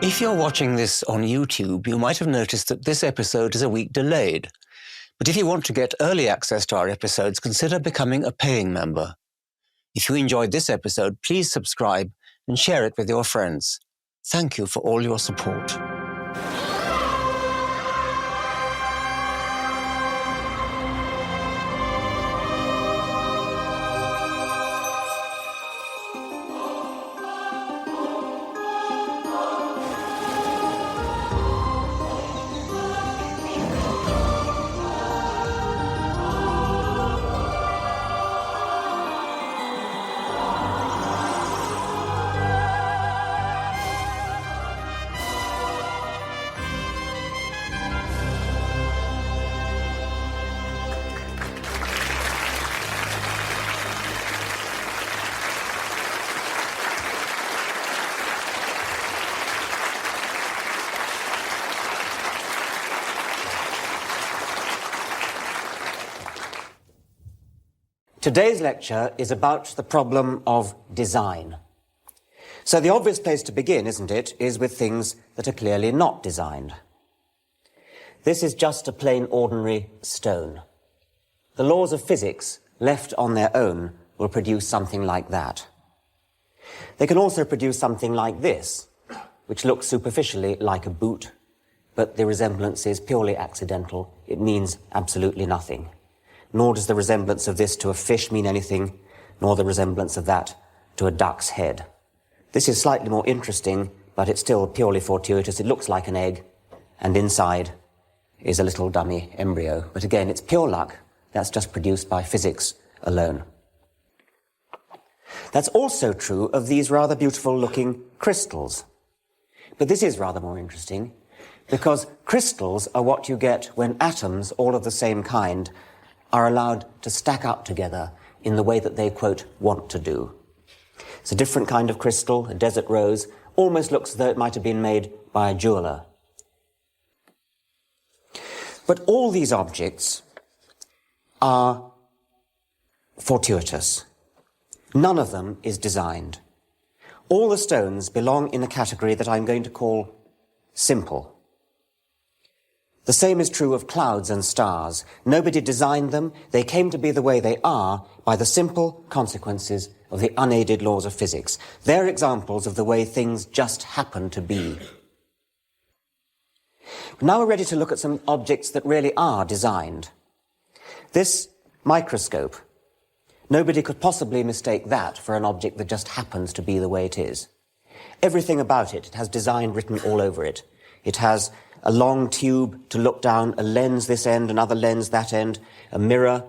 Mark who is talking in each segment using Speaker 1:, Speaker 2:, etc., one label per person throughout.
Speaker 1: If you're watching this on YouTube, you might have noticed that this episode is a week delayed. But if you want to get early access to our episodes, consider becoming a paying member. If you enjoyed this episode, please subscribe and share it with your friends. Thank you for all your support. Today's lecture is about the problem of design. So the obvious place to begin, isn't it, is with things that are clearly not designed. This is just a plain ordinary stone. The laws of physics, left on their own, will produce something like that. They can also produce something like this, which looks superficially like a boot, but the resemblance is purely accidental. It means absolutely nothing. Nor does the resemblance of this to a fish mean anything, nor the resemblance of that to a duck's head. This is slightly more interesting, but it's still purely fortuitous. It looks like an egg, and inside is a little dummy embryo. But again, it's pure luck. That's just produced by physics alone. That's also true of these rather beautiful-looking crystals. But this is rather more interesting, because crystals are what you get when atoms, all of the same kind, are allowed to stack up together in the way that they, quote, want to do. It's a different kind of crystal, a desert rose, almost looks as though it might have been made by a jeweler. But all these objects are fortuitous. None of them is designed. All the stones belong in a category that I'm going to call simple. The same is true of clouds and stars. Nobody designed them. They came to be the way they are by the simple consequences of the unaided laws of physics. They're examples of the way things just happen to be. Now we're ready to look at some objects that really are designed. This microscope, nobody could possibly mistake that for an object that just happens to be the way it is. Everything about it has design written all over it. It has a long tube to look down, a lens this end, another lens that end, a mirror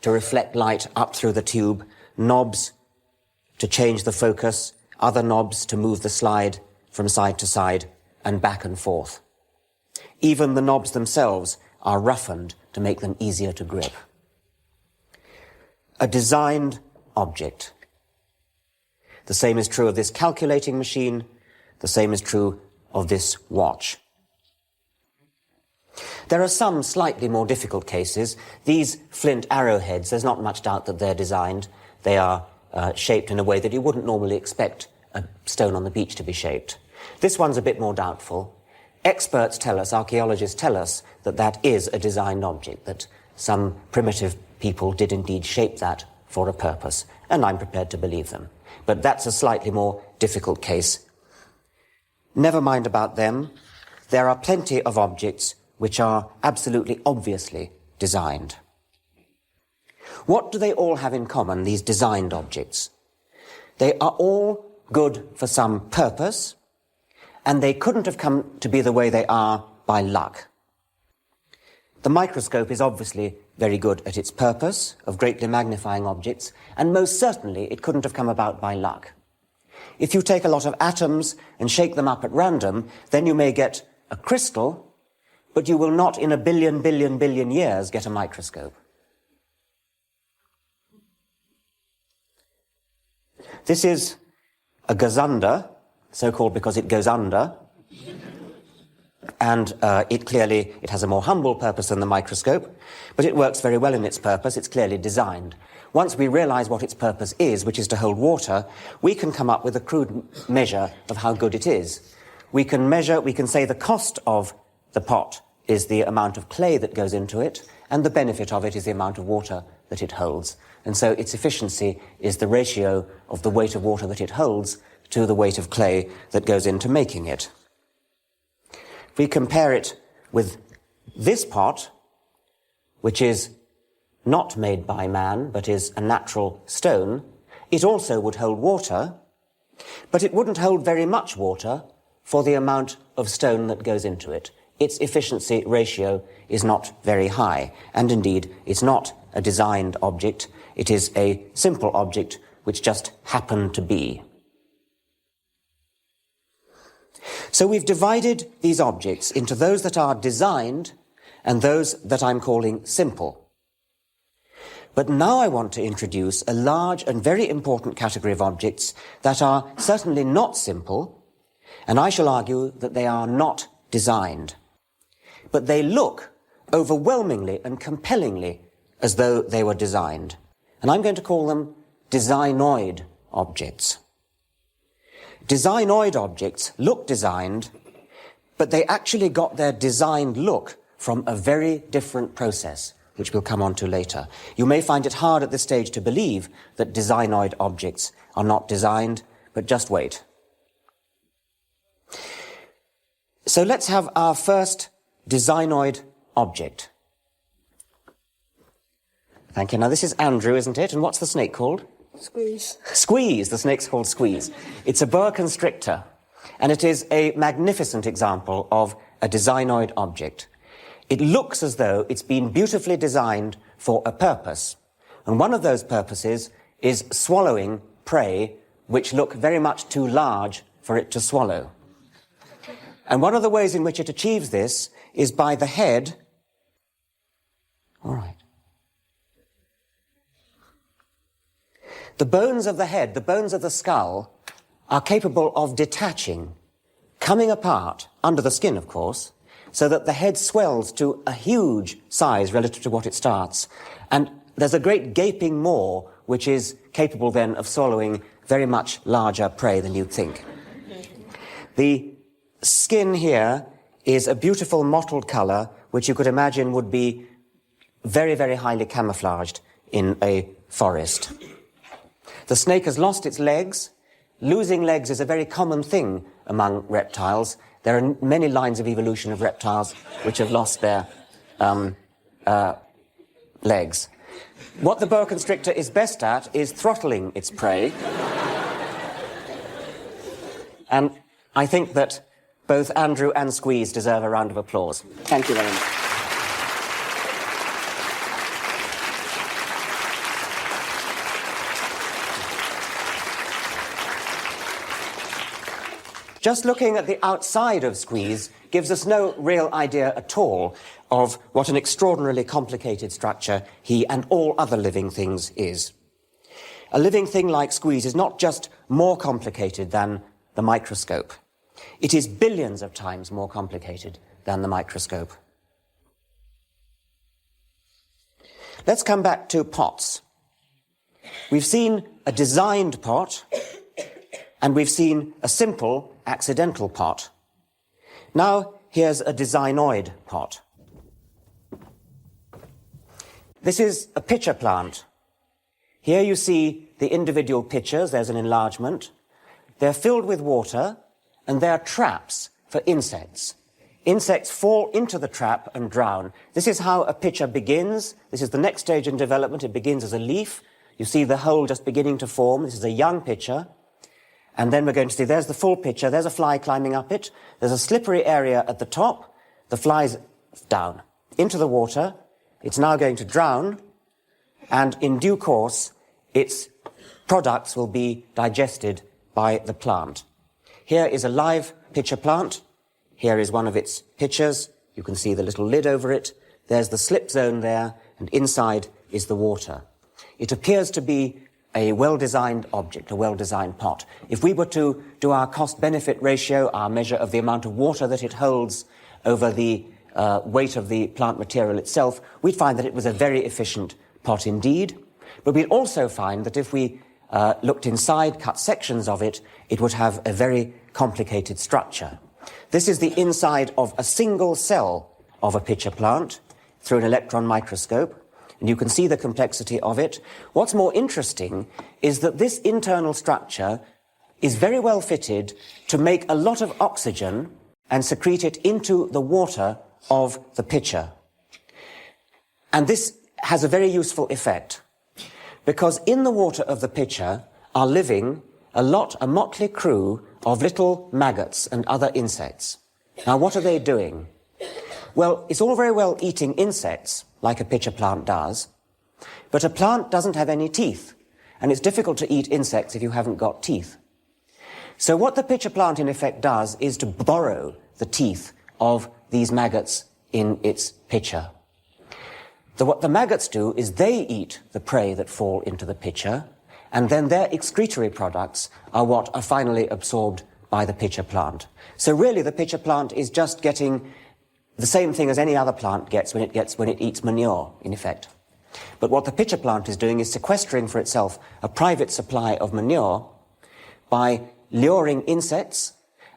Speaker 1: to reflect light up through the tube, knobs to change the focus, other knobs to move the slide from side to side and back and forth. Even the knobs themselves are roughened to make them easier to grip. A designed object. The same is true of this calculating machine. The same is true of this watch. There are some slightly more difficult cases. These flint arrowheads, there's not much doubt that they're designed. They are shaped in a way that you wouldn't normally expect a stone on the beach to be shaped. This one's a bit more doubtful. Experts tell us, archaeologists tell us, that that is a designed object, that some primitive people did indeed shape that for a purpose, and I'm prepared to believe them. But that's a slightly more difficult case. Never mind about them. There are plenty of objects which are absolutely obviously designed. What do they all have in common, these designed objects? They are all good for some purpose, and they couldn't have come to be the way they are by luck. The microscope is obviously very good at its purpose of greatly magnifying objects, and most certainly it couldn't have come about by luck. If you take a lot of atoms and shake them up at random, then you may get a crystal, but you will not in a billion years get a microscope. This is a gazunder, so-called because it goes under, and it has a more humble purpose than the microscope, but it works very well in its purpose. It's clearly designed. Once we realize what its purpose is, which is to hold water, we can come up with a crude measure of how good it is. we can say the cost of the pot is the amount of clay that goes into it, and the benefit of it is the amount of water that it holds. And so its efficiency is the ratio of the weight of water that it holds to the weight of clay that goes into making it. If we compare it with this pot, which is not made by man, but is a natural stone, it also would hold water, but it wouldn't hold very much water for the amount of stone that goes into it. Its efficiency ratio is not very high, and indeed it's not a designed object, it is a simple object which just happened to be. So we've divided these objects into those that are designed and those that I'm calling simple. But now I want to introduce a large and very important category of objects that are certainly not simple, and I shall argue that they are not designed. But they look overwhelmingly and compellingly as though they were designed. And I'm going to call them designoid objects. Designoid objects look designed, but they actually got their designed look from a very different process, which we'll come on to later. You may find it hard at this stage to believe that designoid objects are not designed, but just wait. So let's have our first designoid object. Thank you. Now this is Andrew, isn't it? And what's the snake called?
Speaker 2: Squeeze.
Speaker 1: Squeeze. The snake's called Squeeze. It's a boa constrictor, and it is a magnificent example of a designoid object. It looks as though it's been beautifully designed for a purpose, and one of those purposes is swallowing prey which look very much too large for it to swallow. And one of the ways in which it achieves this is by the head. All right. The bones of the head, the bones of the skull, are capable of detaching, coming apart, under the skin, of course, so that the head swells to a huge size relative to what it starts. And there's a great gaping maw, which is capable then of swallowing very much larger prey than you'd think. The skin here is a beautiful mottled colour, which you could imagine would be very, very highly camouflaged in a forest. The snake has lost its legs. Losing legs is a very common thing among reptiles. There are many lines of evolution of reptiles which have lost their legs. What the boa constrictor is best at is throttling its prey. And I think that both Andrew and Squeeze deserve a round of applause. Thank you very much. Just looking at the outside of Squeeze gives us no real idea at all of what an extraordinarily complicated structure he and all other living things is. A living thing like Squeeze is not just more complicated than the microscope. It is billions of times more complicated than the microscope. Let's come back to pots. We've seen a designed pot, and we've seen a simple accidental pot. Now here's a designoid pot. This is a pitcher plant. Here you see the individual pitchers. There's an enlargement. They're filled with water, and they're traps for insects. Insects fall into the trap and drown. This is how a pitcher begins. This is the next stage in development. It begins as a leaf. You see the hole just beginning to form. This is a young pitcher. And then we're going to see, there's the full pitcher, there's a fly climbing up it, there's a slippery area at the top, the fly's down into the water, it's now going to drown, and in due course, its products will be digested by the plant. Here is a live pitcher plant, here is one of its pitchers, you can see the little lid over it, there's the slip zone there, and inside is the water. It appears to be a well-designed object, a well-designed pot. If we were to do our cost-benefit ratio, our measure of the amount of water that it holds over the weight of the plant material itself, we'd find that it was a very efficient pot indeed. But we'd also find that if we looked inside, cut sections of it, it would have a very complicated structure. This is the inside of a single cell of a pitcher plant through an electron microscope, and you can see the complexity of it. What's more interesting is that this internal structure is very well fitted to make a lot of oxygen and secrete it into the water of the pitcher. And this has a very useful effect, because in the water of the pitcher are living a motley crew of little maggots and other insects. Now, what are they doing? Well, it's all very well eating insects, like a pitcher plant does, but a plant doesn't have any teeth, and it's difficult to eat insects if you haven't got teeth. So what the pitcher plant in effect does is to borrow the teeth of these maggots in its pitcher. What the maggots do is they eat the prey that fall into the pitcher, and then their excretory products are what are finally absorbed by the pitcher plant. So really the pitcher plant is just getting the same thing as any other plant gets when it eats manure, in effect. But what the pitcher plant is doing is sequestering for itself a private supply of manure by luring insects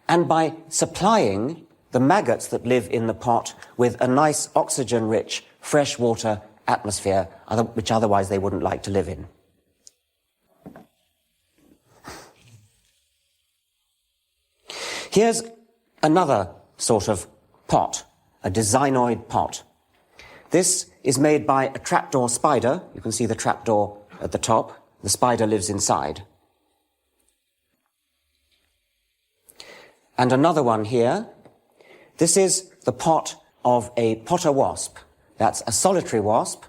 Speaker 1: and by supplying the maggots that live in the pot with a nice oxygen-rich freshwater atmosphere, which otherwise they wouldn't like to live in. Here's another sort of pot, a designoid pot. This is made by a trapdoor spider. You can see the trapdoor at the top. The spider lives inside. And another one here. This is the pot of a potter wasp. That's a solitary wasp,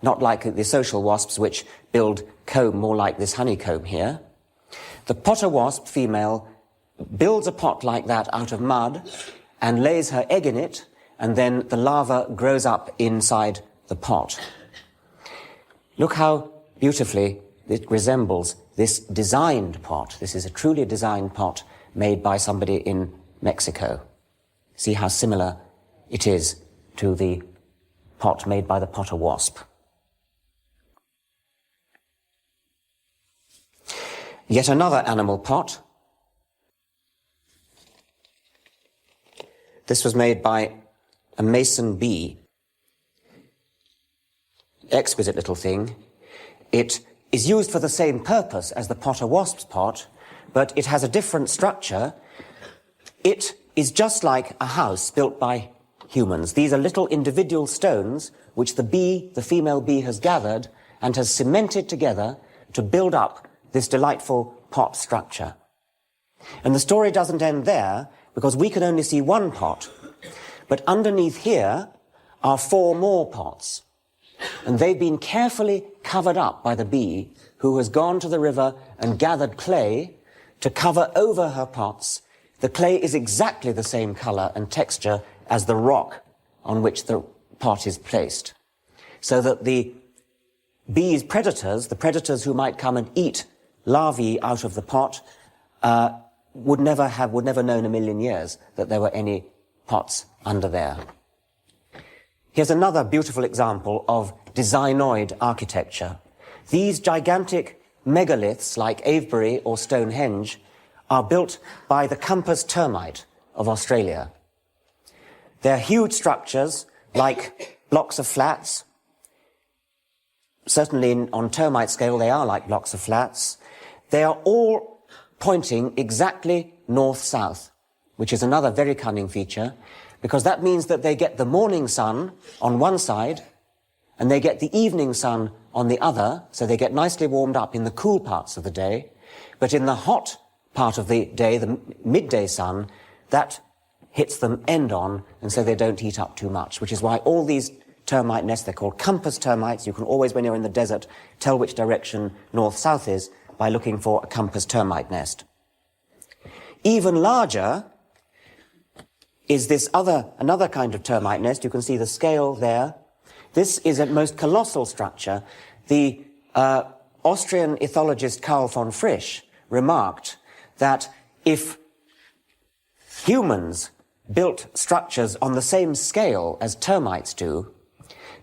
Speaker 1: not like the social wasps which build comb more like this honeycomb here. The potter wasp female builds a pot like that out of mud and lays her egg in it, and then the larva grows up inside the pot. Look how beautifully it resembles this designed pot. This is a truly designed pot made by somebody in Mexico. See how similar it is to the pot made by the potter wasp. Yet another animal pot. This was made by a mason bee. Exquisite little thing. It is used for the same purpose as the potter wasp's pot, but it has a different structure. It is just like a house built by humans. These are little individual stones which the female bee has gathered and has cemented together to build up this delightful pot structure. And the story doesn't end there, because we can only see one pot. But underneath here are 4 more pots. And they've been carefully covered up by the bee, who has gone to the river and gathered clay to cover over her pots. The clay is exactly the same color and texture as the rock on which the pot is placed, so that the bee's predators, the predators who might come and eat larvae out of the pot, would never known a million years that there were any pots under there. Here's another beautiful example of designoid architecture. These gigantic megaliths, like Avebury or Stonehenge, are built by the Campus termite of Australia. They're huge structures, like blocks of flats. Certainly on termite scale, they are like blocks of flats. They are all pointing exactly north-south, which is another very cunning feature, because that means that they get the morning sun on one side, and they get the evening sun on the other, so they get nicely warmed up in the cool parts of the day. But in the hot part of the day, the midday sun, that hits them end on, and so they don't heat up too much, which is why all these termite nests, they're called compass termites. You can always, when you're in the desert, tell which direction north-south is by looking for a compass termite nest. Even larger is this another kind of termite nest. You can see the scale there. This is a most colossal structure. The Austrian ethologist Karl von Frisch remarked that if humans built structures on the same scale as termites do,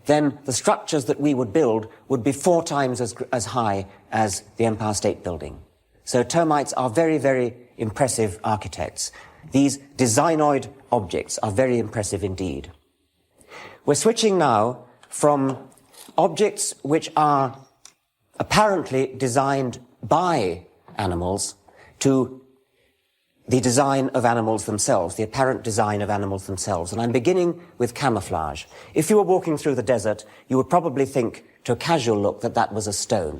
Speaker 1: then the structures that we would build would be 4 times as high as the Empire State Building. So termites are very, very impressive architects. These designoid objects are very impressive indeed. We're switching now from objects which are apparently designed by animals to the design of animals themselves, the apparent design of animals themselves. And I'm beginning with camouflage. If you were walking through the desert, you would probably think, to a casual look, that that was a stone.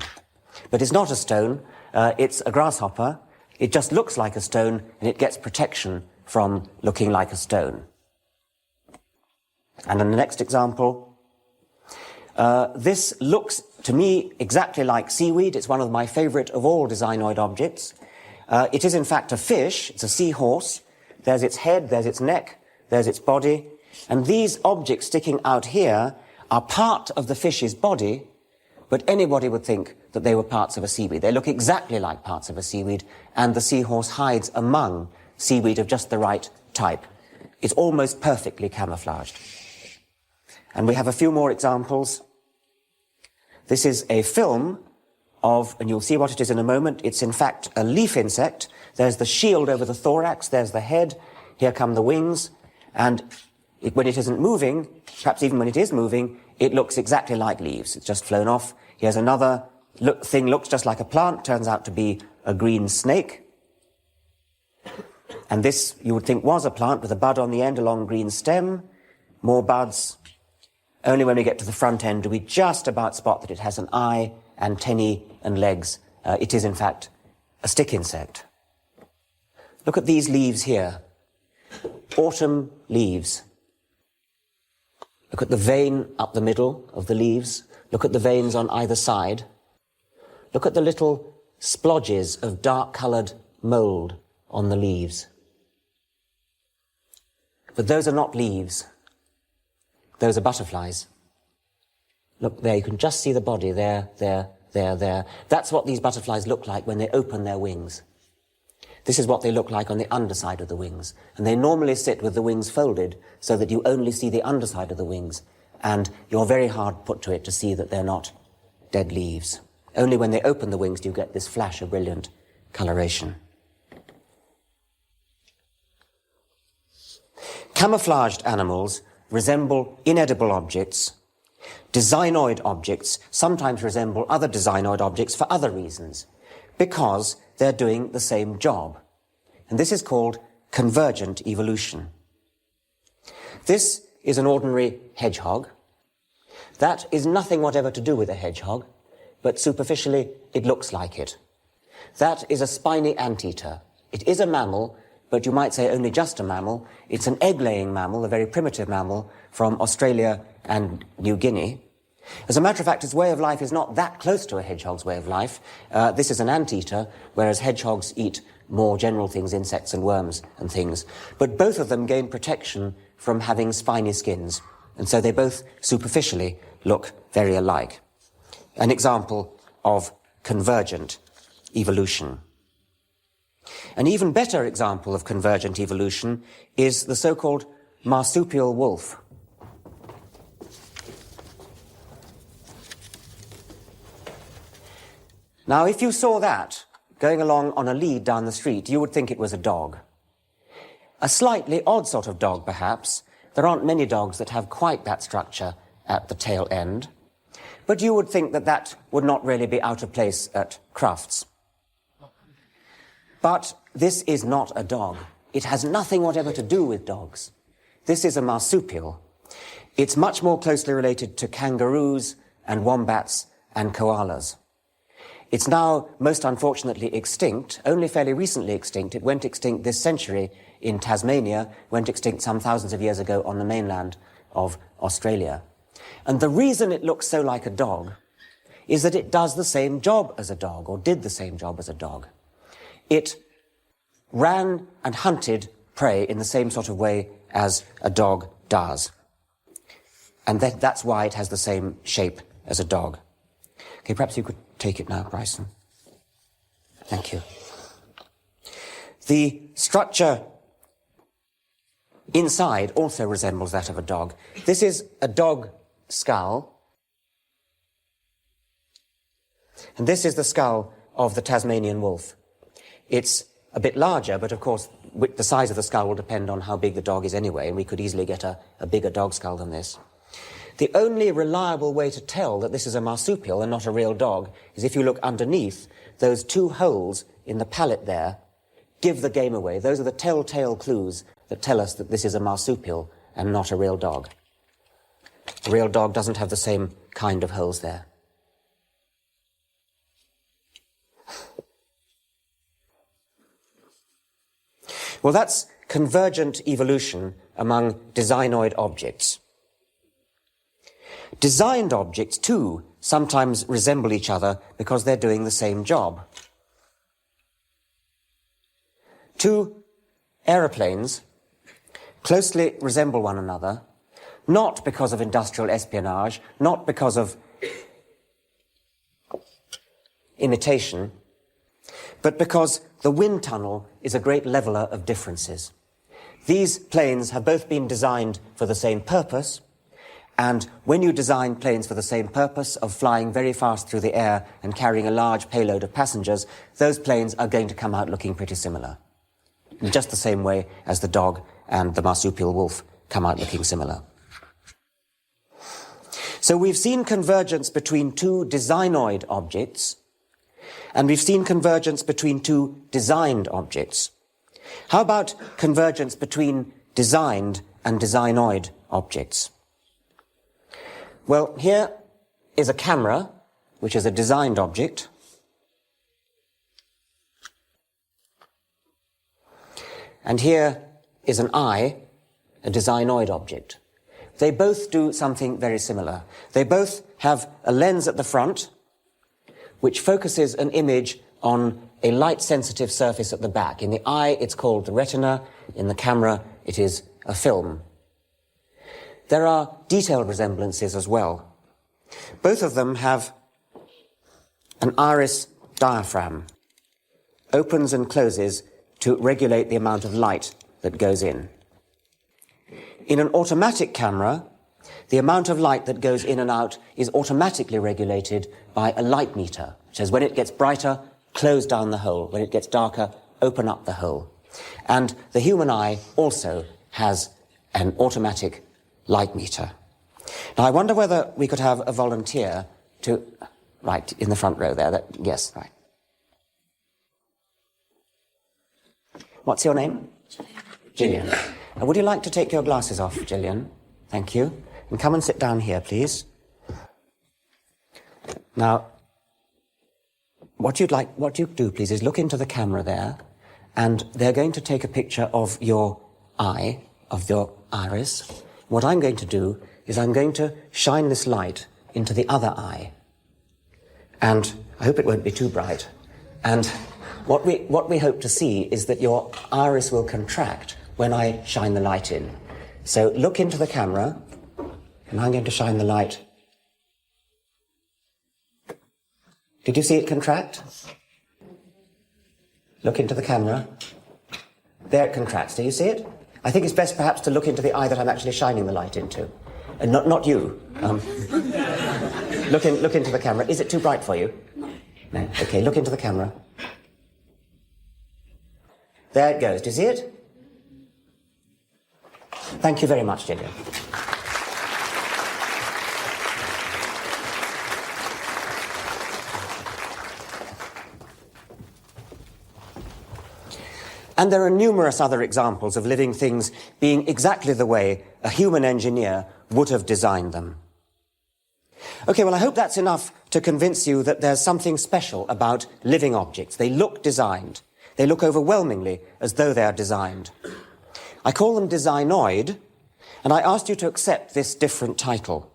Speaker 1: But it's not a stone, it's a grasshopper. It just looks like a stone, and it gets protection from looking like a stone. And in the next example, this looks to me exactly like seaweed. It's one of my favorite of all designoid objects. It is in fact a fish. It's a seahorse. There's its head, there's its neck, there's its body. And these objects sticking out here are part of the fish's body, but anybody would think that they were parts of a seaweed. They look exactly like parts of a seaweed, and the seahorse hides among seaweed of just the right type. It's almost perfectly camouflaged. And we have a few more examples. This is a film of, and you'll see what it is in a moment, it's in fact a leaf insect. There's the shield over the thorax, there's the head, here come the wings, and when it isn't moving, perhaps even when it is moving, it looks exactly like leaves. It's just flown off. Here's another thing, looks just like a plant, turns out to be a green snake. And this, you would think, was a plant with a bud on the end, a long green stem, more buds. Only when we get to the front end do we just about spot that it has an eye, antennae, and legs. It is, in fact, a stick insect. Look at these leaves here. Autumn leaves. Look at the vein up the middle of the leaves. Look at the veins on either side. Look at the little splodges of dark-coloured mould on the leaves. But those are not leaves. Those are butterflies. Look there, you can just see the body there, there, there, there. That's what these butterflies look like when they open their wings. This is what they look like on the underside of the wings. And they normally sit with the wings folded so that you only see the underside of the wings. And you're very hard put to it to see that they're not dead leaves. Only when they open the wings do you get this flash of brilliant coloration. Camouflaged animals resemble inedible objects. Designoid objects sometimes resemble other designoid objects for other reasons, because they're doing the same job. And this is called convergent evolution. This is an ordinary hedgehog. That is nothing whatever to do with a hedgehog, but superficially it looks like it. That is a spiny anteater. It is a mammal, but you might say only just a mammal. It's an egg-laying mammal, a very primitive mammal from Australia and New Guinea. As a matter of fact, its way of life is not that close to a hedgehog's way of life. This is an anteater, whereas hedgehogs eat more general things, insects and worms and things. But both of them gain protection from having spiny skins, and so they both superficially look very alike. An example of convergent evolution. An even better example of convergent evolution is the so-called marsupial wolf. Now, if you saw that going along on a lead down the street, you would think it was a dog. A slightly odd sort of dog, perhaps. There aren't many dogs that have quite that structure at the tail end. But you would think that that would not really be out of place at Crufts. But this is not a dog. It has nothing whatever to do with dogs. This is a marsupial. It's much more closely related to kangaroos and wombats and koalas. It's now, most unfortunately, extinct, only fairly recently extinct. It went extinct this century in Tasmania, went extinct some thousands of years ago on the mainland of Australia. And the reason it looks so like a dog is that it does the same job as a dog, or did the same job as a dog. It ran and hunted prey in the same sort of way as a dog does. And that's why it has the same shape as a dog. Okay, perhaps you could take it now, Bryson. Thank you. The structure inside also resembles that of a dog. This is a dog skull. And this is the skull of the Tasmanian wolf. It's a bit larger, but of course the size of the skull will depend on how big the dog is anyway, and we could easily get a bigger dog skull than this. The only reliable way to tell that this is a marsupial and not a real dog is if you look underneath. Those two holes in the palate there give the game away. Those are the telltale clues that tell us that this is a marsupial and not a real dog. A real dog doesn't have the same kind of holes there. Well, that's convergent evolution among designoid objects. Designed objects, too, sometimes resemble each other because they're doing the same job. Two aeroplanes closely resemble one another, not because of industrial espionage, not because of imitation, but because the wind tunnel is a great leveller of differences. These planes have both been designed for the same purpose, and when you design planes for the same purpose of flying very fast through the air and carrying a large payload of passengers, those planes are going to come out looking pretty similar, in just the same way as the dog and the marsupial wolf come out looking similar. So we've seen convergence between two designoid objects, and we've seen convergence between two designed objects. How about convergence between designed and designoid objects? Well, here is a camera, which is a designed object. And here is an eye, a designoid object. They both do something very similar. They both have a lens at the front, which focuses an image on a light-sensitive surface at the back. In the eye, it's called the retina. In the camera, it is a film. There are detailed resemblances as well. Both of them have an iris diaphragm, opens and closes to regulate the amount of light that goes in. In an automatic camera, the amount of light that goes in and out is automatically regulated by a light meter. It says when it gets brighter, close down the hole. When it gets darker, open up the hole. And the human eye also has an automatic light meter. Now, I wonder whether we could have a volunteer to... Right, in the front row there. Yes, right. What's your name? Gillian. Would you like to take your glasses off, Gillian? Thank you. And come and sit down here, please. Now, what you do, please, is look into the camera there, and they're going to take a picture of your eye, of your iris. What I'm going to do is I'm going to shine this light into the other eye. And I hope it won't be too bright. And what we hope to see is that your iris will contract when I shine the light in. So look into the camera, and I'm going to shine the light. Did you see it contract? Look into the camera. There it contracts. Do you see it? I think it's best perhaps to look into the eye that I'm actually shining the light into. And not you. Look into the camera. Is it too bright for you? No. Okay, look into the camera. There it goes. Do you see it? Thank you very much, Gillian. And there are numerous other examples of living things being exactly the way a human engineer would have designed them. Okay, well, I hope that's enough to convince you that there's something special about living objects. They look designed. They look overwhelmingly as though they are designed. I call them designoid, and I asked you to accept this different title.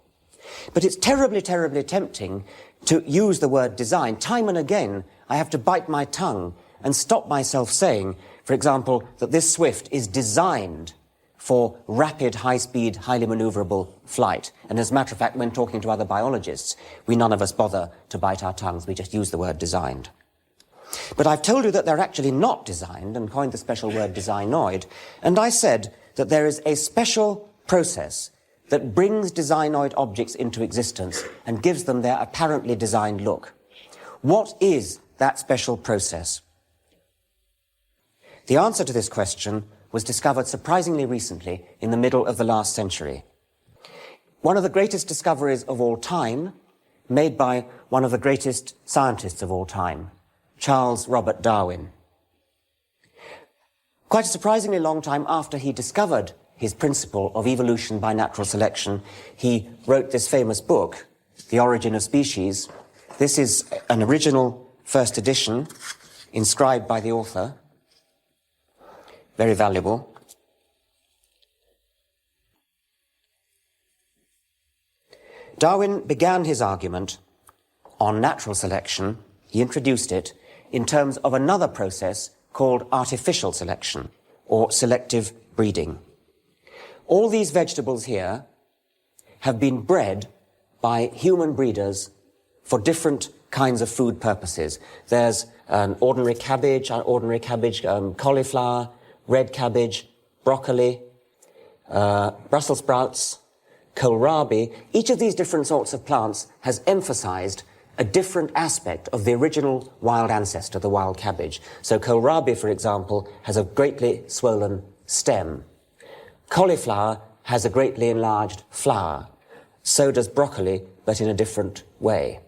Speaker 1: But it's terribly, terribly tempting to use the word design. Time and again, I have to bite my tongue and stop myself saying, for example, that this Swift is designed for rapid, high-speed, highly maneuverable flight. And as a matter of fact, when talking to other biologists, we none of us bother to bite our tongues. We just use the word designed. But I've told you that they're actually not designed and coined the special word designoid. And I said that there is a special process that brings designoid objects into existence and gives them their apparently designed look. What is that special process? The answer to this question was discovered surprisingly recently in the middle of the last century. One of the greatest discoveries of all time, made by one of the greatest scientists of all time, Charles Robert Darwin. Quite a surprisingly long time after he discovered his principle of evolution by natural selection, he wrote this famous book, The Origin of Species. This is an original first edition, inscribed by the author. Very valuable. Darwin began his argument on natural selection, he introduced it, in terms of another process called artificial selection, or selective breeding. All these vegetables here have been bred by human breeders for different kinds of food purposes. There's an ordinary cabbage, cauliflower, red cabbage, broccoli, Brussels sprouts, kohlrabi. Each of these different sorts of plants has emphasized a different aspect of the original wild ancestor, the wild cabbage. So kohlrabi, for example, has a greatly swollen stem. Cauliflower has a greatly enlarged flower. So does broccoli, but in a different way.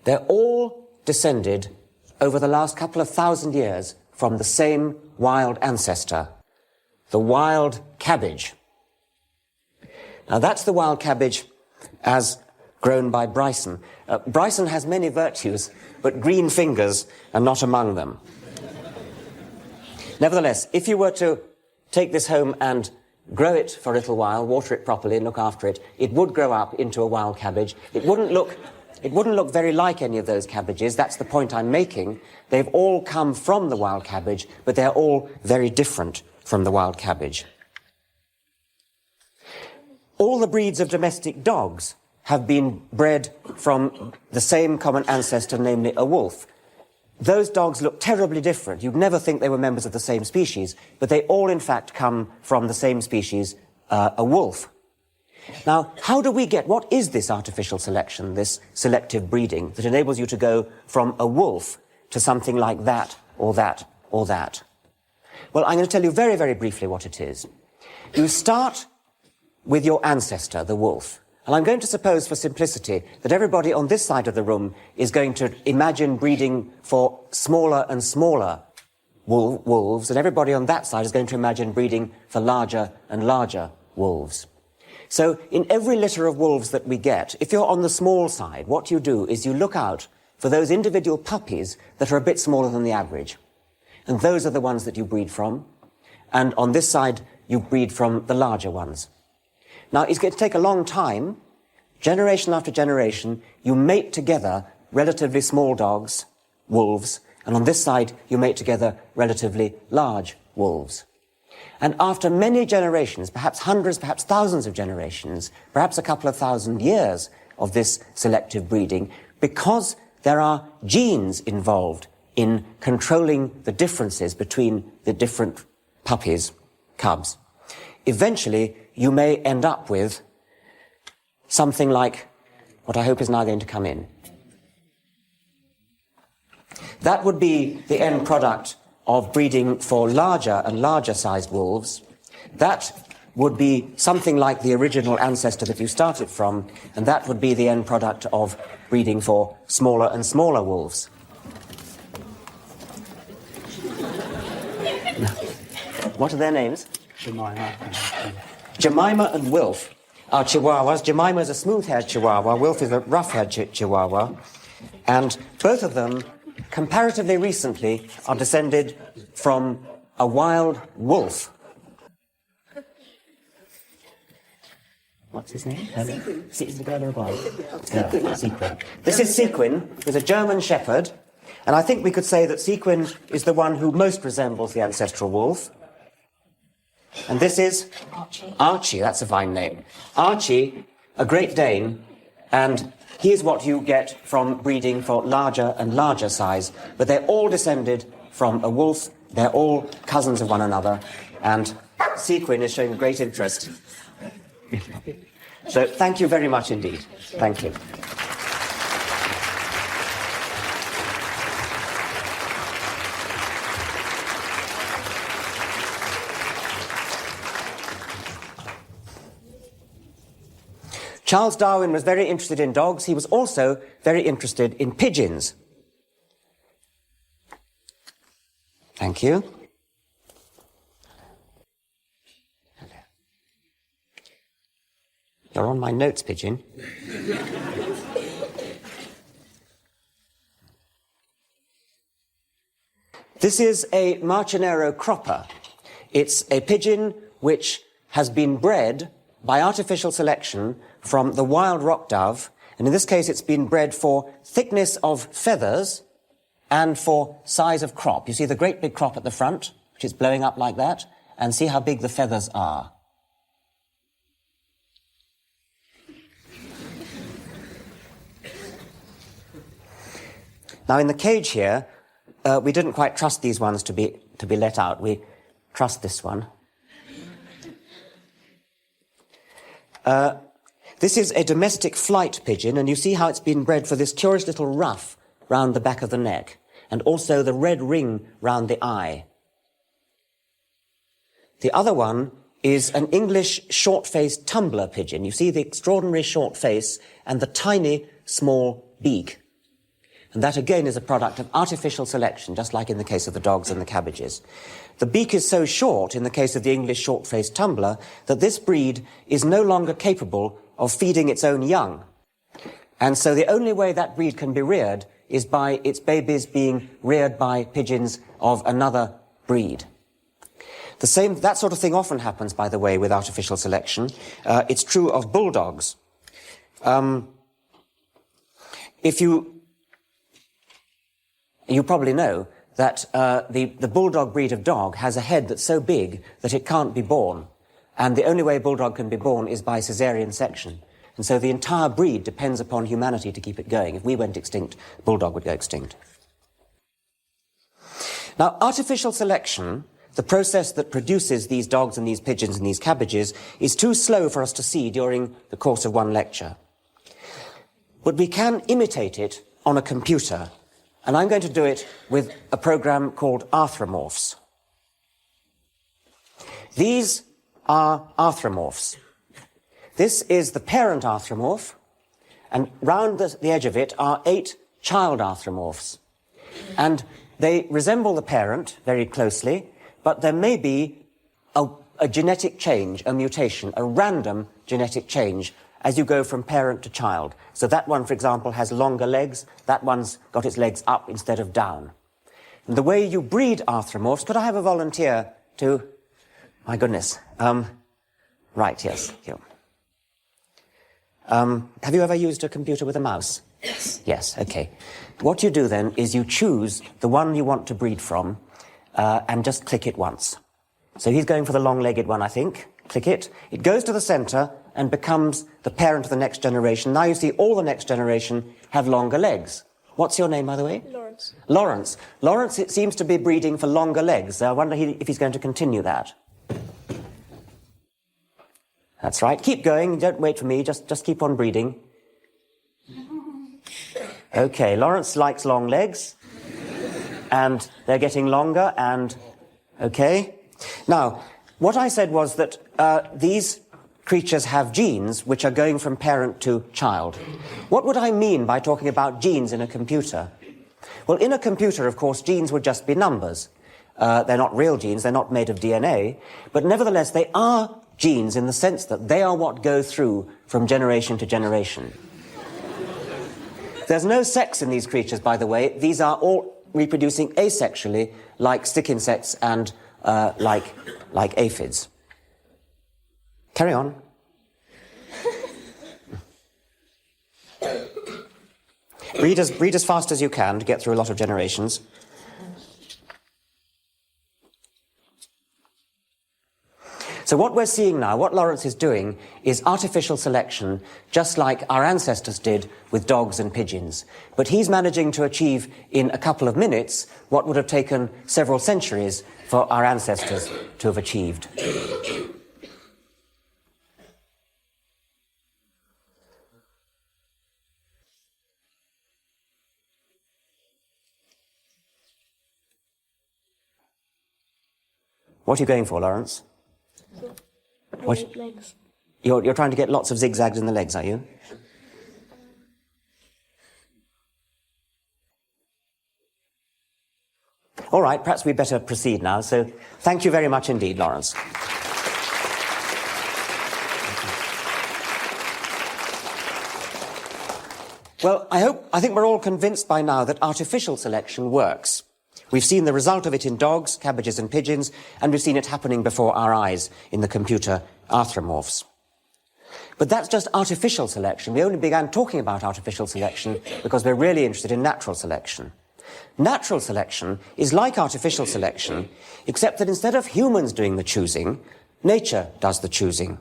Speaker 1: They're all descended over the last couple of thousand years from the same wild ancestor, the wild cabbage. Now that's the wild cabbage as grown by Bryson. Bryson has many virtues, but green fingers are not among them. Nevertheless, if you were to take this home and grow it for a little while, water it properly and look after it, it would grow up into a wild cabbage. It wouldn't look very like any of those cabbages. That's the point I'm making. They've all come from the wild cabbage, but they're all very different from the wild cabbage. All the breeds of domestic dogs have been bred from the same common ancestor, namely a wolf. Those dogs look terribly different. You'd never think they were members of the same species, but they all, in fact, come from the same species, a wolf. Now, how do we get, what is this artificial selection, this selective breeding that enables you to go from a wolf to something like that, or that, or that? Well, I'm going to tell you very, very briefly what it is. You start with your ancestor, the wolf. And I'm going to suppose, for simplicity, that everybody on this side of the room is going to imagine breeding for smaller and smaller wolves, and everybody on that side is going to imagine breeding for larger and larger wolves. So in every litter of wolves that we get, if you're on the small side, what you do is you look out for those individual puppies that are a bit smaller than the average. And those are the ones that you breed from. And on this side, you breed from the larger ones. Now, it's going to take a long time. Generation after generation, you mate together relatively small dogs, wolves, and on this side, you mate together relatively large wolves. And after many generations, perhaps hundreds, perhaps thousands of generations, perhaps a couple of thousand years of this selective breeding, because there are genes involved in controlling the differences between the different puppies, cubs, eventually you may end up with something like what I hope is now going to come in. That would be the end product of breeding for larger and larger sized wolves. That would be something like the original ancestor that you started from, and that would be the end product of breeding for smaller and smaller wolves. What are their names? Jemima and Wilf are Chihuahuas. Jemima is a smooth-haired Chihuahua. Wilf is a rough-haired Chihuahua. And both of them, comparatively recently, are descended from a wild wolf. What's his name? Sequin. This is Sequin, who's a German shepherd. And I think we could say that Sequin is the one who most resembles the ancestral wolf. And this is Archie, that's a fine name. Archie, a Great Dane, and here's what you get from breeding for larger and larger size. But they're all descended from a wolf, they're all cousins of one another, and Sequin is showing great interest. So thank you very much indeed. Thank you. Charles Darwin was very interested in dogs. He was also very interested in pigeons. Thank you. You're on my notes, pigeon. This is a Marcinero cropper. It's a pigeon which has been bred by artificial selection from the wild rock dove, and in this case it's been bred for thickness of feathers and for size of crop. You see the great big crop at the front, which is blowing up like that, and see how big the feathers are. Now in the cage here, we didn't quite trust these ones to be let out. We trust this one. This is a domestic flight pigeon, and you see how it's been bred for this curious little ruff round the back of the neck, and also the red ring round the eye. The other one is an English short-faced tumbler pigeon. You see the extraordinary short face and the tiny, small beak. And that again is a product of artificial selection, just like in the case of the dogs and the cabbages. The beak is so short, in the case of the English short-faced tumbler, that this breed is no longer capable of feeding its own young. And so the only way that breed can be reared is by its babies being reared by pigeons of another breed. That sort of thing often happens, by the way, with artificial selection. It's true of bulldogs. You probably know that the bulldog breed of dog has a head that's so big that it can't be born. And the only way bulldog can be born is by caesarean section. And so the entire breed depends upon humanity to keep it going. If we went extinct, bulldog would go extinct. Now, artificial selection, the process that produces these dogs and these pigeons and these cabbages, is too slow for us to see during the course of one lecture. But we can imitate it on a computer. And I'm going to do it with a program called Arthropomorphs. These are arthropomorphs. This is the parent arthropomorph, and round the edge of it are 8 child arthropomorphs. And they resemble the parent very closely, but there may be a genetic change, a mutation, a random genetic change as you go from parent to child. So that one, for example, has longer legs. That one's got its legs up instead of down. And the way you breed arthropomorphs, could I have a volunteer to... My goodness. Right, yes. Here. Have you ever used a computer with a mouse? Yes. Yes, okay. What you do then is you choose the one you want to breed from and just click it once. So he's going for the long-legged one, I think. Click it. It goes to the center and becomes the parent of the next generation. Now you see all the next generation have longer legs. What's your name, by the way?
Speaker 2: Lawrence.
Speaker 1: Lawrence. Lawrence, it seems to be breeding for longer legs. I wonder if he's going to continue that. That's right. Keep going. Don't wait for me. Just keep on breeding. Okay, Lawrence likes long legs. And they're getting longer and... Okay. Now, what I said was that these creatures have genes which are going from parent to child. What would I mean by talking about genes in a computer? Well, in a computer, of course, genes would just be numbers. They're not real genes. They're not made of DNA. But nevertheless, they are genes in the sense that they are what go through from generation to generation. There's no sex in these creatures, by the way. These are all reproducing asexually, like stick insects and like aphids. Carry on. Read as fast as you can to get through a lot of generations. So what we're seeing now, what Lawrence is doing, is artificial selection, just like our ancestors did with dogs and pigeons. But he's managing to achieve in a couple of minutes what would have taken several centuries for our ancestors to have achieved. What are you going for, Lawrence?
Speaker 2: What? Legs.
Speaker 1: You're trying to get lots of zigzags in the legs, are you? All right, perhaps we'd better proceed now. So thank you very much indeed, Lawrence. Well, I think we're all convinced by now that artificial selection works. We've seen the result of it in dogs, cabbages and pigeons, and we've seen it happening before our eyes in the computer arthropomorphs. But that's just artificial selection. We only began talking about artificial selection because we're really interested in natural selection. Natural selection is like artificial selection, except that instead of humans doing the choosing, nature does the choosing.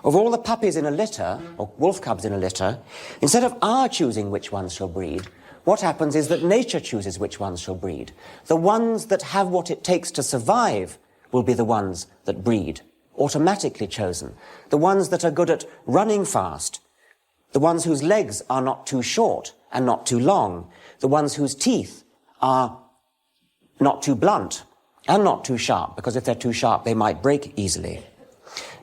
Speaker 1: Of all the puppies in a litter, or wolf cubs in a litter, instead of our choosing which ones shall breed, what happens is that nature chooses which ones shall breed. The ones that have what it takes to survive will be the ones that breed, automatically chosen. The ones that are good at running fast, the ones whose legs are not too short and not too long, the ones whose teeth are not too blunt and not too sharp, because if they're too sharp, they might break easily.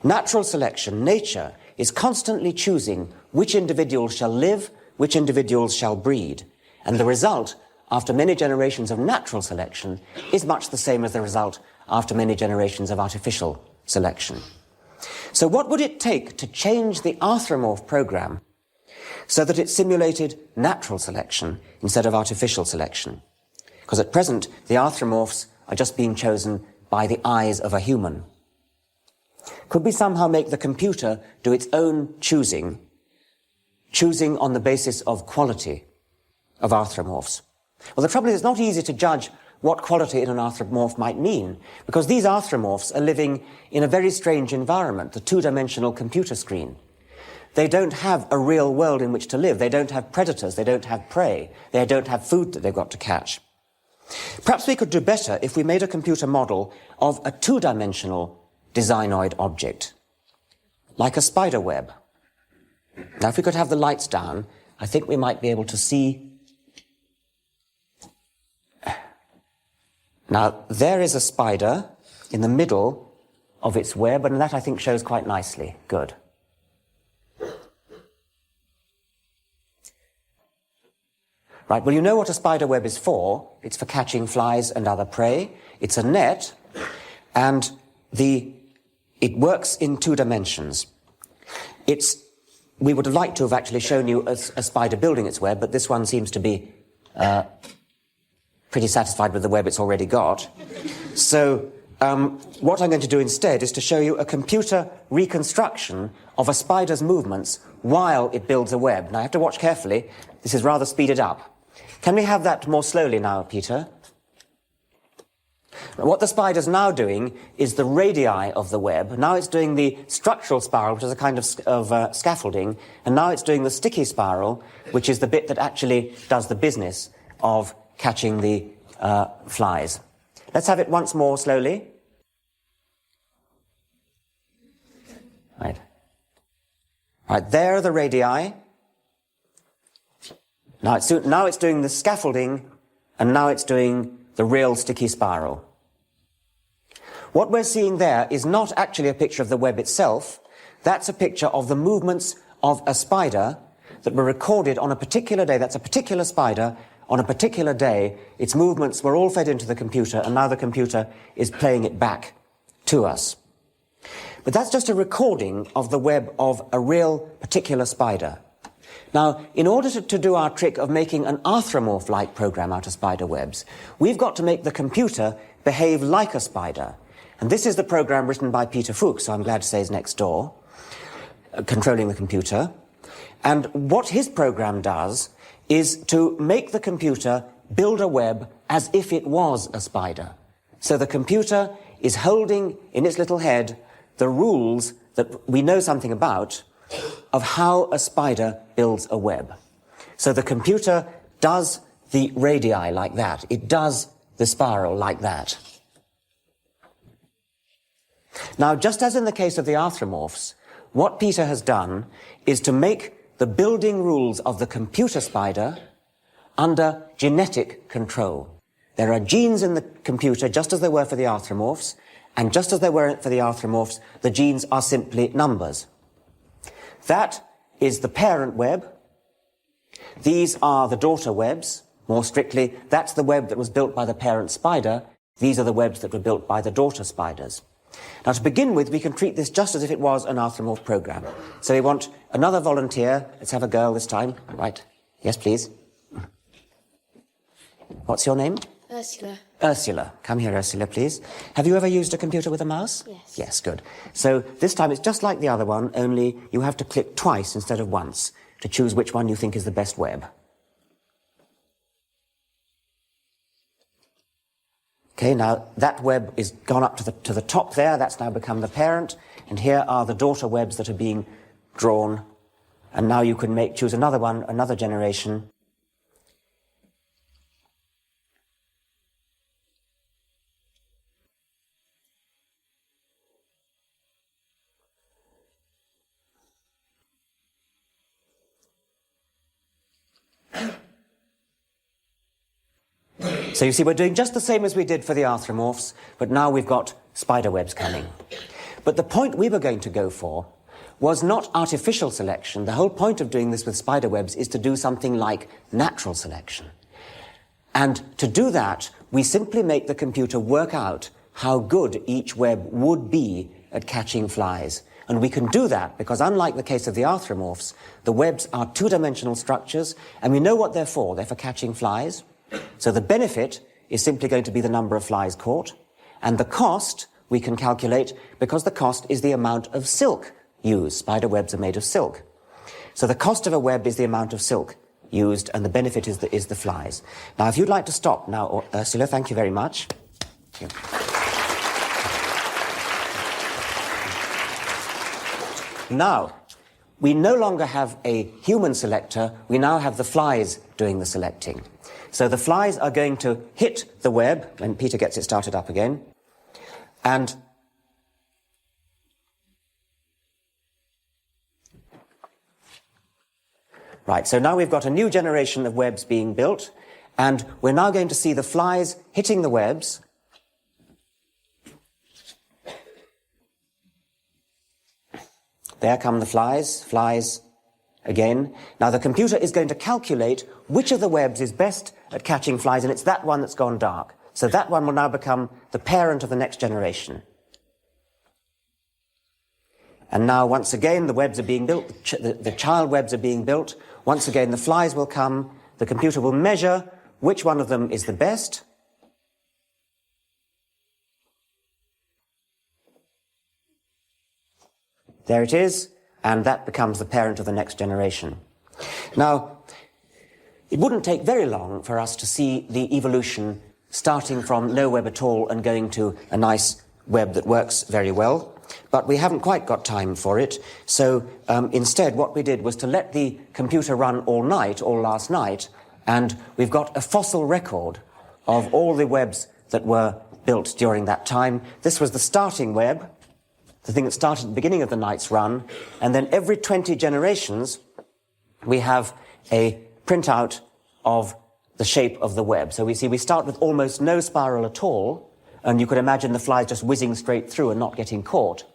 Speaker 1: Natural selection, nature, is constantly choosing which individuals shall live, which individuals shall breed. And the result, after many generations of natural selection, is much the same as the result after many generations of artificial selection. So what would it take to change the arthropomorph program so that it simulated natural selection instead of artificial selection? Because at present, the arthropomorphs are just being chosen by the eyes of a human. Could we somehow make the computer do its own choosing on the basis of quality of arthropomorphs? Well, the trouble is it's not easy to judge what quality in an arthropomorph might mean, because these arthropomorphs are living in a very strange environment, the two-dimensional computer screen. They don't have a real world in which to live. They don't have predators. They don't have prey. They don't have food that they've got to catch. Perhaps we could do better if we made a computer model of a two-dimensional designoid object, like a spider web. Now, if we could have the lights down, I think we might be able to see. Now, there is a spider in the middle of its web, and that, I think, shows quite nicely. Good. Right, well, you know what a spider web is for. It's for catching flies and other prey. It's a net, and it works in two dimensions. We would have liked to have actually shown you a spider building its web, but this one seems to be pretty satisfied with the web it's already got. So what I'm going to do instead is to show you a computer reconstruction of a spider's movements while it builds a web. Now, I have to watch carefully. This is rather speeded up. Can we have that more slowly now, Peter? What the spider's now doing is the radii of the web. Now it's doing the structural spiral, which is a kind of scaffolding, and now it's doing the sticky spiral, which is the bit that actually does the business of catching the flies. Let's have it once more slowly. Right. Right, there are the radii. Now it's doing the scaffolding, and now it's doing the real sticky spiral. What we're seeing there is not actually a picture of the web itself. That's a picture of the movements of a spider that were recorded on a particular day. That's a particular spider on a particular day. Its movements were all fed into the computer, and now the computer is playing it back to us. But that's just a recording of the web of a real particular spider. Now, in order to do our trick of making an arthropomorph-like program out of spider webs, we've got to make the computer behave like a spider. And this is the program written by Peter Fuchs, so I'm glad to say is next door, controlling the computer. And what his program does is to make the computer build a web as if it was a spider. So the computer is holding in its little head the rules that we know something about of how a spider builds a web. So the computer does the radii like that. It does the spiral like that. Now, just as in the case of the arthropomorphs, what Peter has done is to make the building rules of the computer spider under genetic control. There are genes in the computer, just as there were for the arthropomorphs, And just as they were for the arthropomorphs, the genes are simply numbers. That is the parent web. These are the daughter webs. More strictly, that's the web that was built by the parent spider. These are the webs that were built by the daughter spiders. Now, to begin with, we can treat this just as if it was an arthropomorph program. So we want another volunteer. Let's have a girl this time. Right. Yes, please. What's your name?
Speaker 2: Ursula.
Speaker 1: Ursula. Come here, Ursula, please. Have you ever used a computer with a mouse?
Speaker 2: Yes.
Speaker 1: Yes, good. So this time it's just like the other one, only you have to click twice instead of once to choose which one you think is the best web. Okay, now that web is gone up to the top there. That's now become the parent. And here are the daughter webs that are being drawn. And now you can choose another one, another generation. So you see, we're doing just the same as we did for the arthropomorphs, but now we've got spider webs coming. But the point we were going to go for was not artificial selection. The whole point of doing this with spider webs is to do something like natural selection. And to do that, we simply make the computer work out how good each web would be at catching flies. And we can do that because, unlike the case of the arthropomorphs, the webs are two-dimensional structures, and we know what they're for. They're for catching flies. So the benefit is simply going to be the number of flies caught, and the cost we can calculate because the cost is the amount of silk used. Spider webs are made of silk. So the cost of a web is the amount of silk used, and the benefit is the flies. Now, if you'd like to stop now, Ursula, thank you very much. Thank you. Now, we no longer have a human selector, we now have the flies doing the selecting. So the flies are going to hit the web, when Peter gets it started up again, and right, so now we've got a new generation of webs being built, and we're now going to see the flies hitting the webs. There come the flies again. Now the computer is going to calculate which of the webs is best at catching flies, and it's that one that's gone dark. So that one will now become the parent of the next generation. And now once again the webs are being built, the child webs are being built. Once again the flies will come, the computer will measure which one of them is the best. There it is, and that becomes the parent of the next generation. Now, it wouldn't take very long for us to see the evolution starting from no web at all and going to a nice web that works very well, but we haven't quite got time for it, so instead what we did was to let the computer run all last night, and we've got a fossil record of all the webs that were built during that time. This was the starting web, the thing that started at the beginning of the night's run, and then every 20 generations we have a printout of the shape of the web. So we see we start with almost no spiral at all, and you could imagine the flies just whizzing straight through and not getting caught.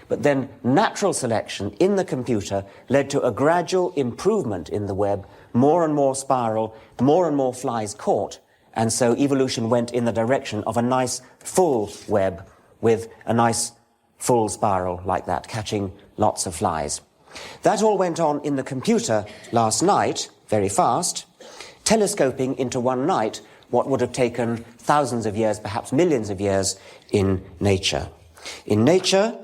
Speaker 1: But then natural selection in the computer led to a gradual improvement in the web, more and more spiral, more and more flies caught, and so evolution went in the direction of a nice full web with a nice full spiral like that, catching lots of flies. That all went on in the computer last night, very fast, telescoping into one night what would have taken thousands of years, perhaps millions of years, in nature. In nature,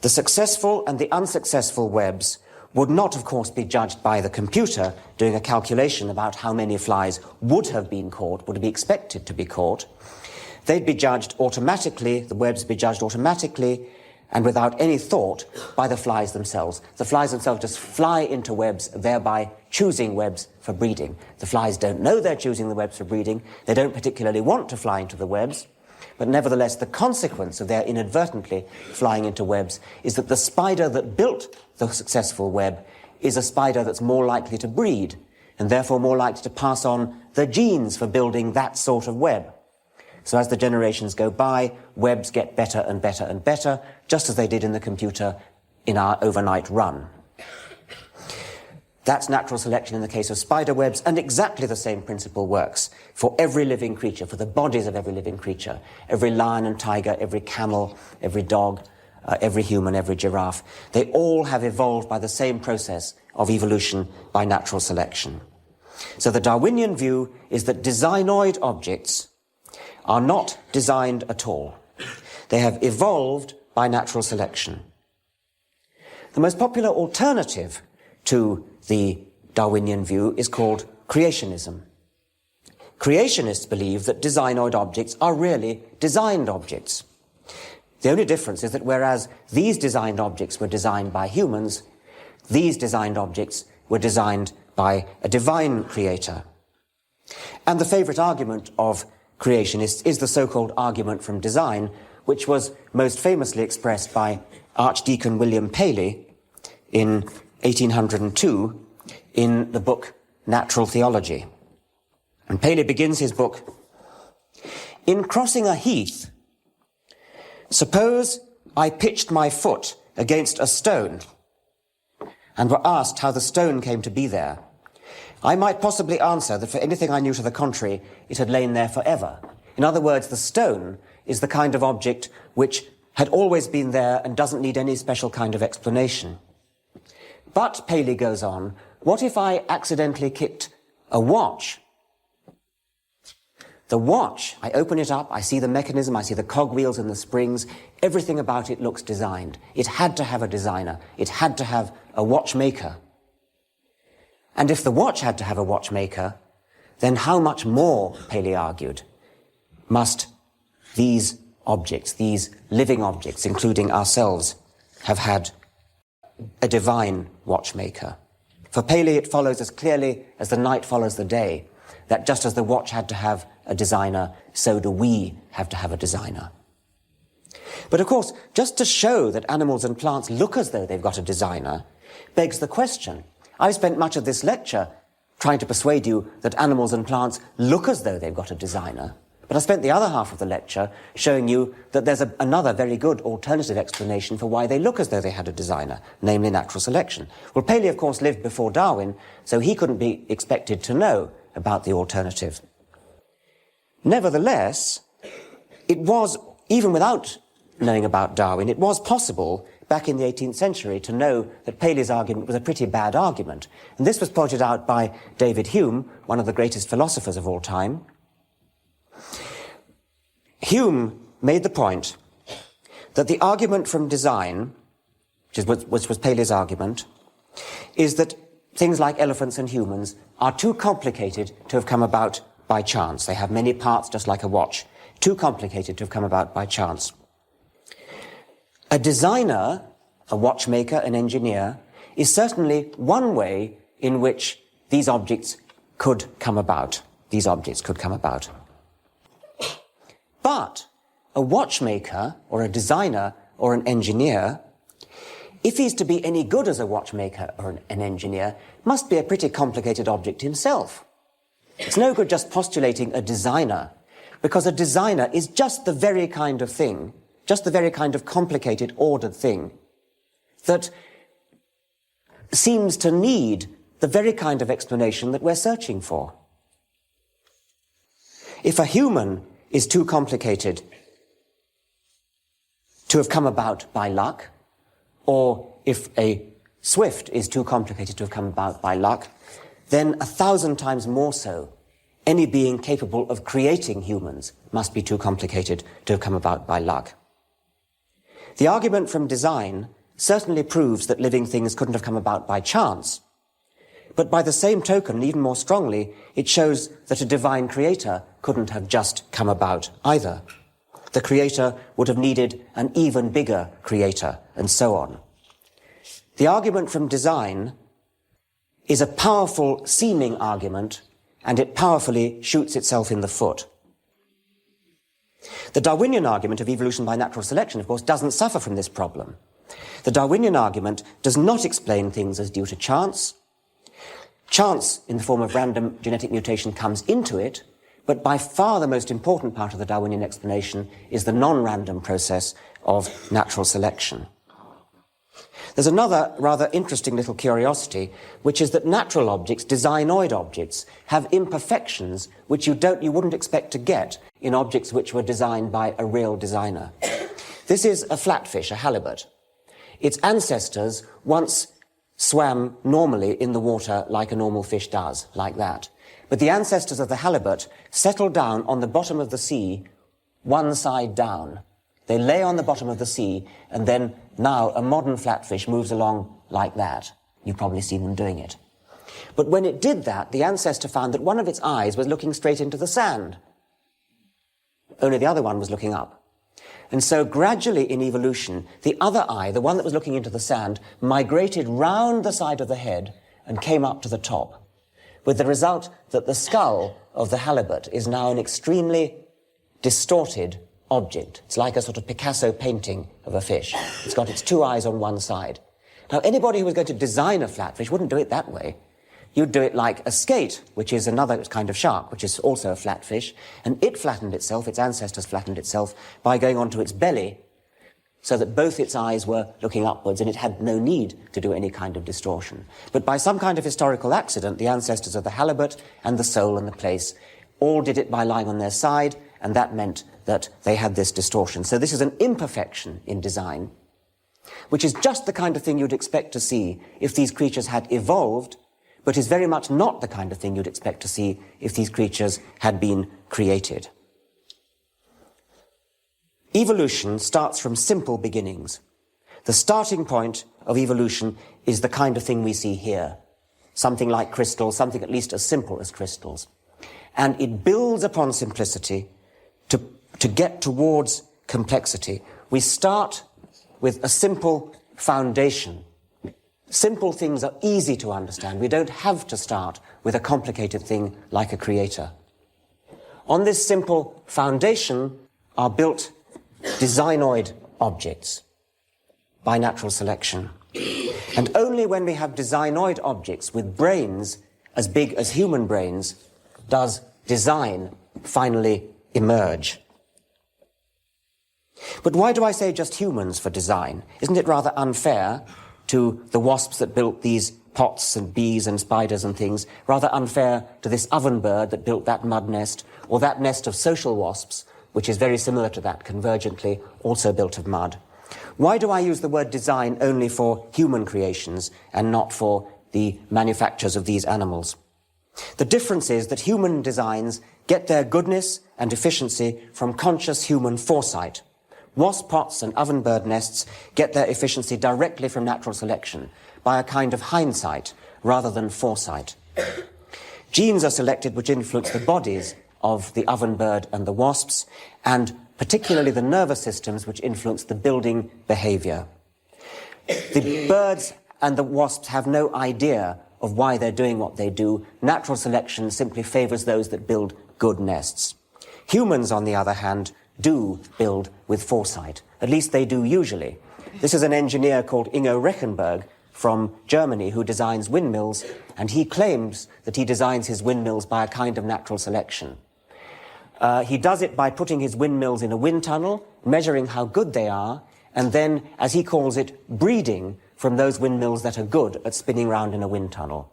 Speaker 1: the successful and the unsuccessful webs would not, of course, be judged by the computer doing a calculation about how many flies would have been caught, would be expected to be caught. They'd be judged automatically, the webs would be judged automatically and without any thought by the flies themselves. The flies themselves just fly into webs, thereby choosing webs for breeding. The flies don't know they're choosing the webs for breeding. They don't particularly want to fly into the webs, but nevertheless the consequence of their inadvertently flying into webs is that the spider that built the successful web is a spider that's more likely to breed and therefore more likely to pass on the genes for building that sort of web. So as the generations go by, webs get better and better and better, just as they did in the computer in our overnight run. That's natural selection in the case of spider webs, and exactly the same principle works for every living creature, for the bodies of every living creature. Every lion and tiger, every camel, every dog, every human, every giraffe. They all have evolved by the same process of evolution by natural selection. So the Darwinian view is that designoid objects are not designed at all. They have evolved by natural selection. The most popular alternative to the Darwinian view is called creationism. Creationists believe that designoid objects are really designed objects. The only difference is that whereas these designed objects were designed by humans, these designed objects were designed by a divine creator. And the favorite argument of creationists is the so-called argument from design, which was most famously expressed by Archdeacon William Paley in 1802 in the book Natural Theology. And Paley begins his book, "In crossing a heath, suppose I pitched my foot against a stone and were asked how the stone came to be there. I might possibly answer that for anything I knew to the contrary, it had lain there forever." In other words, the stone is the kind of object which had always been there and doesn't need any special kind of explanation. But, Paley goes on, what if I accidentally kicked a watch? The watch, I open it up, I see the mechanism, I see the cogwheels and the springs, everything about it looks designed. It had to have a designer. It had to have a watchmaker. And if the watch had to have a watchmaker, then how much more, Paley argued, must these objects, these living objects, including ourselves, have had a divine watchmaker? For Paley, it follows as clearly as the night follows the day, that just as the watch had to have a designer, so do we have to have a designer. But of course, just to show that animals and plants look as though they've got a designer begs the question. I've spent much of this lecture trying to persuade you that animals and plants look as though they've got a designer. But I spent the other half of the lecture showing you that there's another very good alternative explanation for why they look as though they had a designer, namely natural selection. Well, Paley, of course, lived before Darwin, so he couldn't be expected to know about the alternative. Nevertheless, it was, even without knowing about Darwin, it was possible back in the 18th century to know that Paley's argument was a pretty bad argument. And this was pointed out by David Hume, one of the greatest philosophers of all time. Hume made the point that the argument from design, which was Paley's argument, is that things like elephants and humans are too complicated to have come about by chance. They have many parts just like a watch. Too complicated to have come about by chance. A designer, a watchmaker, an engineer, is certainly one way in which these objects could come about. These objects could come about. But a watchmaker, or a designer, or an engineer, if he's to be any good as a watchmaker or an engineer, must be a pretty complicated object himself. It's no good just postulating a designer, because a designer is just the very kind of thing, just the very kind of complicated, ordered thing that seems to need the very kind of explanation that we're searching for. If a human is too complicated to have come about by luck, or if a swift is too complicated to have come about by luck, then 1,000 times more so, any being capable of creating humans must be too complicated to have come about by luck. The argument from design certainly proves that living things couldn't have come about by chance, but by the same token, and even more strongly, it shows that a divine creator couldn't have just come about either. The creator would have needed an even bigger creator, and so on. The argument from design is a powerful seeming argument, and it powerfully shoots itself in the foot. The Darwinian argument of evolution by natural selection, of course, doesn't suffer from this problem. The Darwinian argument does not explain things as due to chance. Chance, in the form of random genetic mutation, comes into it, But by far the most important part of the Darwinian explanation is the non-random process of natural selection. There's another rather interesting little curiosity, which is that natural objects, designoid objects, have imperfections which you wouldn't expect to get in objects which were designed by a real designer. This is a flatfish, a halibut. Its ancestors once swam normally in the water like a normal fish does, like that. But the ancestors of the halibut settled down on the bottom of the sea, one side down. They lay on the bottom of the sea, and then now a modern flatfish moves along like that. You've probably seen them doing it. But when it did that, the ancestor found that one of its eyes was looking straight into the sand. Only the other one was looking up. And so gradually in evolution, the other eye, the one that was looking into the sand, migrated round the side of the head and came up to the top, with the result that the skull of the halibut is now an extremely distorted object. It's like a sort of Picasso painting of a fish. It's got its two eyes on one side. Now, anybody who was going to design a flatfish wouldn't do it that way. You'd do it like a skate, which is another kind of shark, which is also a flatfish, and it flattened itself, its ancestors flattened itself, by going onto its belly, so that both its eyes were looking upwards, and it had no need to do any kind of distortion. But by some kind of historical accident, the ancestors of the halibut and the sole and the plaice all did it by lying on their side, and that meant that they had this distortion. So this is an imperfection in design, which is just the kind of thing you'd expect to see if these creatures had evolved, but is very much not the kind of thing you'd expect to see if these creatures had been created. Evolution starts from simple beginnings. The starting point of evolution is the kind of thing we see here. Something like crystals, something at least as simple as crystals. And it builds upon simplicity to get towards complexity. We start with a simple foundation. Simple things are easy to understand. We don't have to start with a complicated thing like a creator. On this simple foundation are built designoid objects by natural selection. And only when we have designoid objects with brains as big as human brains does design finally emerge. But why do I say just humans for design? Isn't it rather unfair to the wasps that built these pots and bees and spiders and things, rather unfair to this oven bird that built that mud nest, or that nest of social wasps, which is very similar to that, convergently, also built of mud? Why do I use the word design only for human creations and not for the manufactures of these animals? The difference is that human designs get their goodness and efficiency from conscious human foresight. Wasp pots and ovenbird nests get their efficiency directly from natural selection, by a kind of hindsight rather than foresight. Genes are selected which influence the bodies of the ovenbird and the wasps, and particularly the nervous systems which influence the building behavior. The birds and the wasps have no idea of why they're doing what they do. Natural selection simply favors those that build good nests. Humans, on the other hand, do build with foresight. At least they do usually. This is an engineer called Ingo Rechenberg from Germany who designs windmills, and he claims that he designs his windmills by a kind of natural selection. He does it by putting his windmills in a wind tunnel, measuring how good they are, and then, as he calls it, breeding from those windmills that are good at spinning round in a wind tunnel.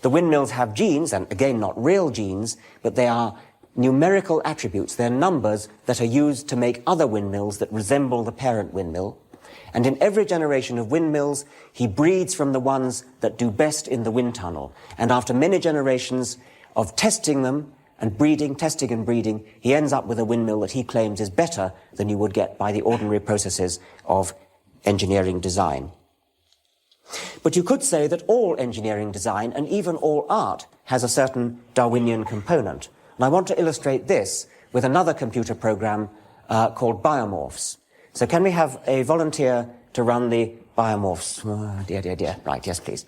Speaker 1: The windmills have genes, and again not real genes, but they are numerical attributes. They're numbers that are used to make other windmills that resemble the parent windmill. And in every generation of windmills, he breeds from the ones that do best in the wind tunnel. And after many generations of testing them and breeding, testing and breeding, he ends up with a windmill that he claims is better than you would get by the ordinary processes of engineering design. But you could say that all engineering design, and even all art, has a certain Darwinian component. And I want to illustrate this with another computer program called Biomorphs. So can we have a volunteer to run the Biomorphs? Oh, dear. Right, yes, please.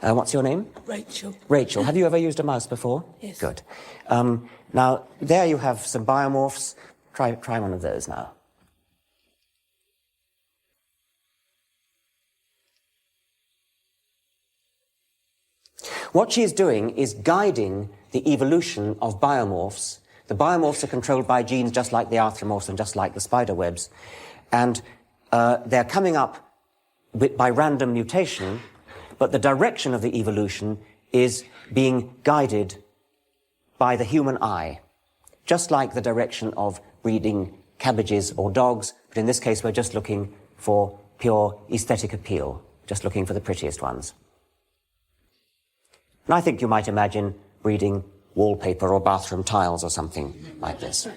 Speaker 1: What's your name?
Speaker 2: Rachel.
Speaker 1: Rachel. Have you ever used a mouse before?
Speaker 2: Yes.
Speaker 1: Good. Now, there you have some Biomorphs. Try one of those now. What she's doing is guiding the evolution of biomorphs. The biomorphs are controlled by genes just like the arthropomorphs and just like the spider webs. And they're coming up by random mutation, but the direction of the evolution is being guided by the human eye, just like the direction of breeding cabbages or dogs, but in this case we're just looking for pure aesthetic appeal, just looking for the prettiest ones. And I think you might imagine breeding wallpaper or bathroom tiles or something like this.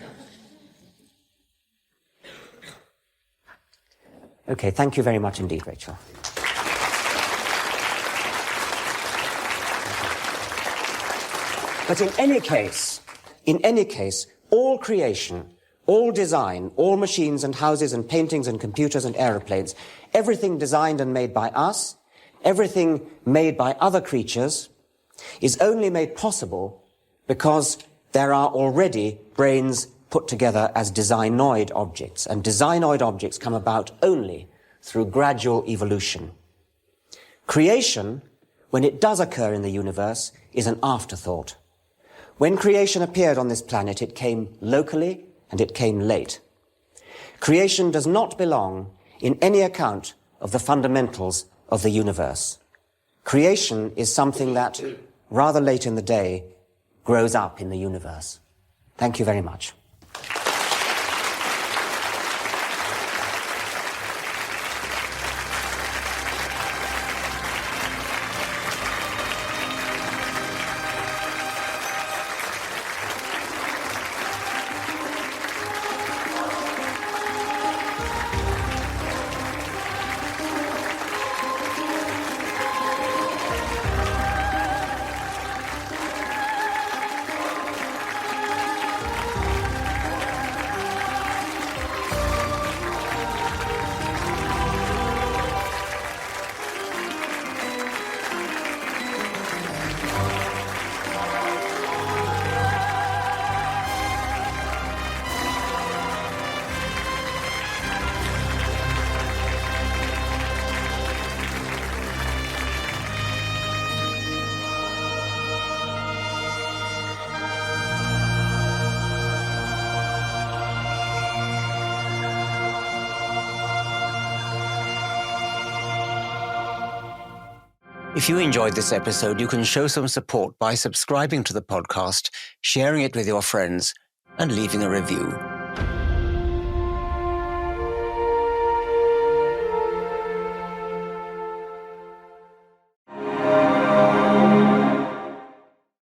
Speaker 1: Okay, thank you very much indeed, Rachel. But in any case, all creation, all design, all machines and houses and paintings and computers and aeroplanes, everything designed and made by us, everything made by other creatures, is only made possible because there are already brains put together as designoid objects, and designoid objects come about only through gradual evolution. Creation, when it does occur in the universe, is an afterthought. When creation appeared on this planet, it came locally and it came late. Creation does not belong in any account of the fundamentals of the universe. Creation is something that, rather late in the day, grows up in the universe. Thank you very much.
Speaker 2: If you enjoyed this episode, you can show some support by subscribing to the podcast, sharing it with your friends, and leaving a review.